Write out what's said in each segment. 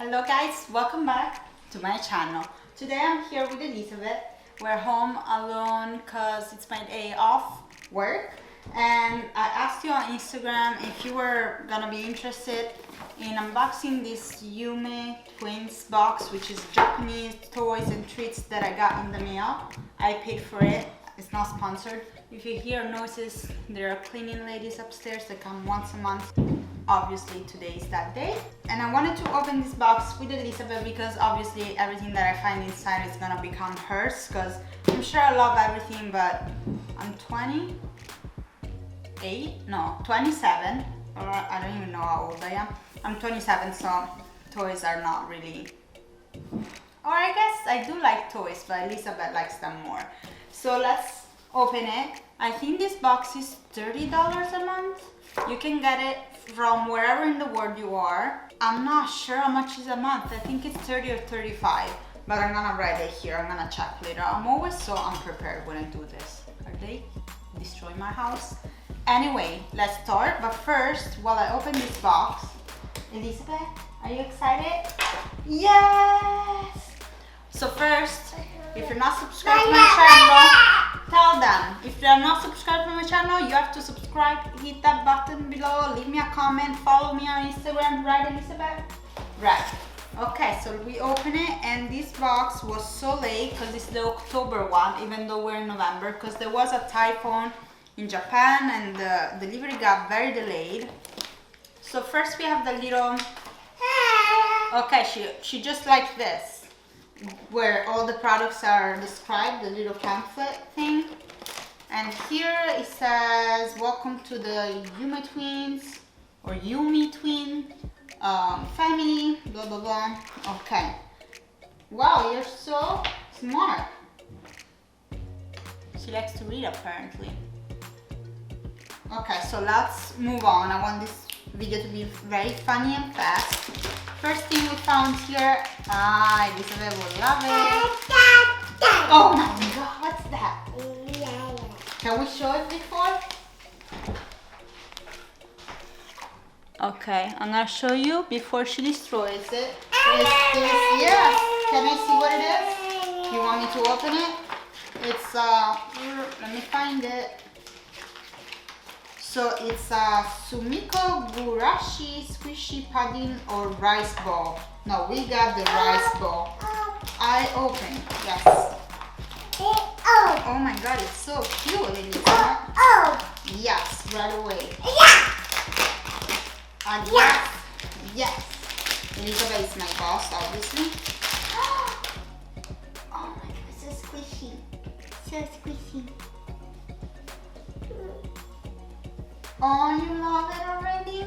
Hello guys, welcome back to my channel. Today I'm here with Elizabeth. We're home alone because it's my day off work, and I asked you on Instagram if you were gonna be interested in unboxing this YumeTwins box, which is Japanese toys and treats that I got in the mail. I paid for it. It's not sponsored. If you hear noises, there are cleaning ladies upstairs that come once a month. Obviously today is that day, and I wanted to open this box with Elizabeth because obviously everything that I find inside is gonna become hers, because I'm sure I love everything, but I'm 27, or I don't even know how old I am. I'm 27, so toys are not really, or I guess I do like toys, but Elizabeth likes them more. So let's open it. I think this box is $30 a month. You can get it from wherever in the world you are. I'm not sure how much is a month. I think it's 30 or 35, but I'm gonna write it here. I'm gonna check later. I'm always so unprepared when I do this. Are they destroying my house? Anyway, let's start. But first, while I open this box, Elizabeth, are you excited? Yes! So first, if you're not subscribed to my channel, tell them. If they're not subscribed to my channel, you have to subscribe, hit that button below, leave me a comment, follow me on Instagram, right Elizabeth? Right. Okay, so we open it, and this box was so late because it's the October one, even though we're in November, because there was a typhoon in Japan and the delivery got very delayed. So first we have the little, okay, she just like this, where all the products are described, the little pamphlet thing. And here it says, welcome to the YumeTwins or YumeTwin family, blah blah blah. Okay. Wow, you're so smart. She likes to read apparently. Okay, so let's move on. I want this video to be very funny and fast. First thing we found here, Elizabeth will love it. Oh my god, what's that? Can we show it before? Okay, I'm gonna show you before she destroys it. It's this, yes. Can I see what it is? You want me to open it? It's, let me find it. So it's a Sumiko Gurashi squishy pudding or rice ball. No, we got the rice ball. I open, yes. Oh my god, it's so cute, Elizabeth. Yes, right away. Yes, yes. Elizabeth is my boss, obviously. Oh my god, so squishy. So squishy. Oh, you love it already?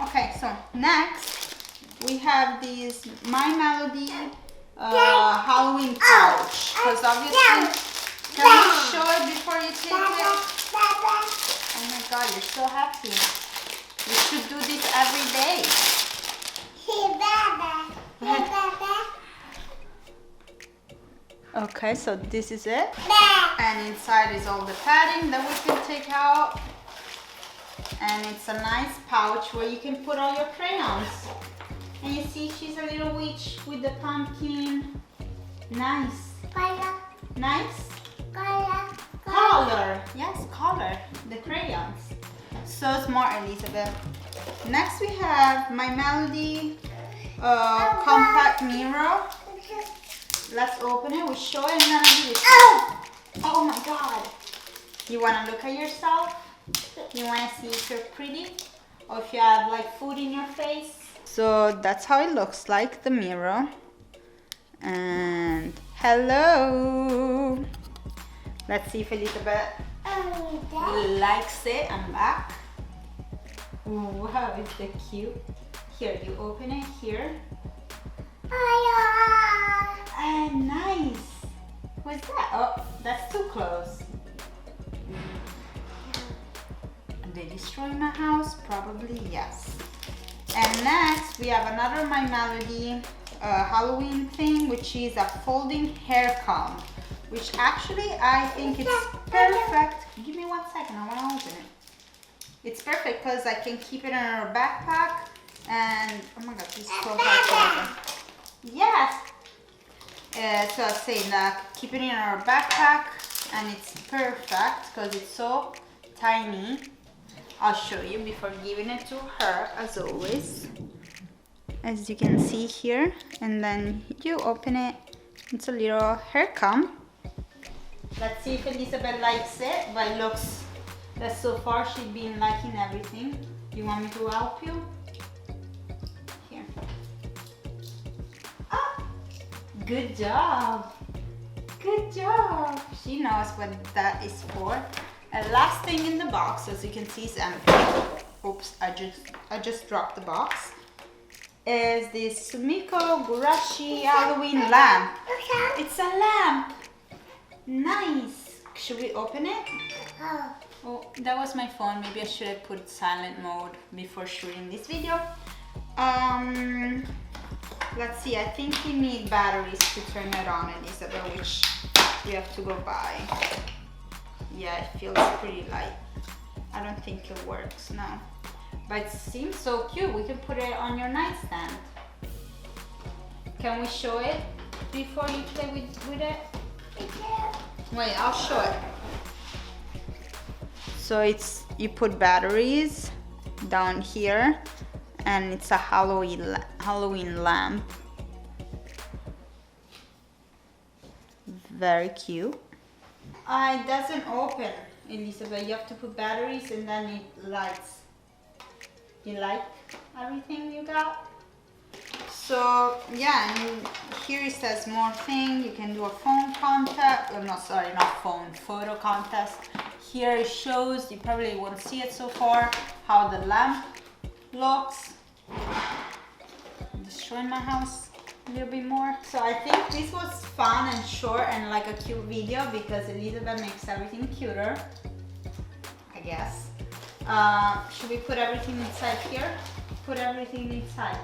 Okay, so next we have this My Melody Halloween pouch. Because obviously, can you show it before you take it? Oh my god, you're so happy. You should do this every day. Okay, so this is it. And inside is all the padding that we can take out. And it's a nice pouch where you can put all your crayons. And you see she's a little witch with the pumpkin. Nice. Nice? Color. Yes, color. The crayons. So smart, Elizabeth. Next we have My Melody compact mirror. Let's open it. We show it and then I'll do it. Oh my god. You want to look at yourself? You want to see if you're pretty? Or if you have like food in your face? So that's how it looks like, the mirror. And hello. Let's see if Elizabeth likes it. I'm back. Wow, is that cute? Here, you open it here. Nice. What's that? Oh, that's too close. Did they destroy my house? Probably yes. And next we have another My Melody Halloween thing, which is a folding hair comb, which actually I think it's perfect. Give me 1 second, I want to open it. It's perfect because I can keep it in our backpack And oh my god, this is so hard to open. Yes! So I was saying that keep it in our backpack, and it's perfect because it's so tiny. I'll show you before giving it to her, as always. As you can see here, and then you open it. It's a little hair comb. Let's see if Elizabeth likes it, but it looks that so far she's been liking everything. You want me to help you? Here. Ah, good job. Good job. She knows what that is for. And last thing in the box, as you can see, is empty. Oops, I just dropped the box. Is this Sumiko Gurashi Halloween lamp. It's a lamp. Nice. Should we open it? Oh, that was my phone. Maybe I should have put silent mode before shooting this video. Let's see. I think we need batteries to turn it on, Elizabeth, which we have to go buy. Yeah, it feels pretty light. I don't think it works now. But it seems so cute. We can put it on your nightstand. Can we show it before you play with it? Wait, I'll show it. So it's, you put batteries down here, and it's a Halloween lamp. Very cute. It doesn't open, Elizabeth. You have to put batteries and then it lights. You like everything you got? So yeah, and here it says more thing. You can do a phone contest. Oh no, sorry, not phone, photo contest. Here it shows, you probably won't see it so far, how the lamp looks. I'm destroying my house a little bit more. So I think this was fun and short and like a cute video because Elizabeth makes everything cuter, I guess. Should we put everything inside here? Put everything inside.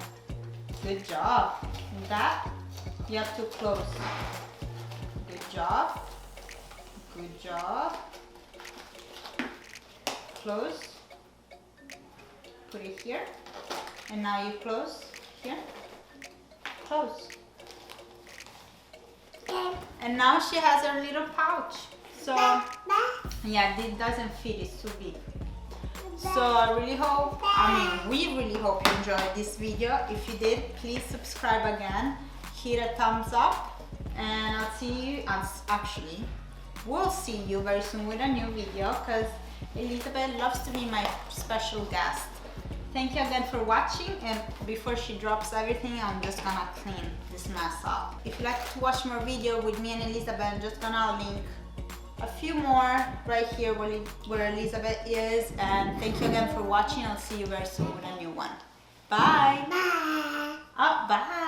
Good job. And that you have to close. Good job. Good job. Close. Put it here. And now you close here. Close. And now she has her little pouch. So yeah, it doesn't fit, it's too big. So I really hope, we really hope you enjoyed this video. If you did, please subscribe again, hit a thumbs up, and I'll see you, actually, we'll see you very soon with a new video because Elizabeth loves to be my special guest. Thank you again for watching, and before she drops everything, I'm just gonna clean this mess up. If you'd like to watch more video with me and Elizabeth, I'm just gonna link a few more right here where Elizabeth is, and thank you again for watching. I'll see you very soon with a new one. Bye. Bye. Oh, bye.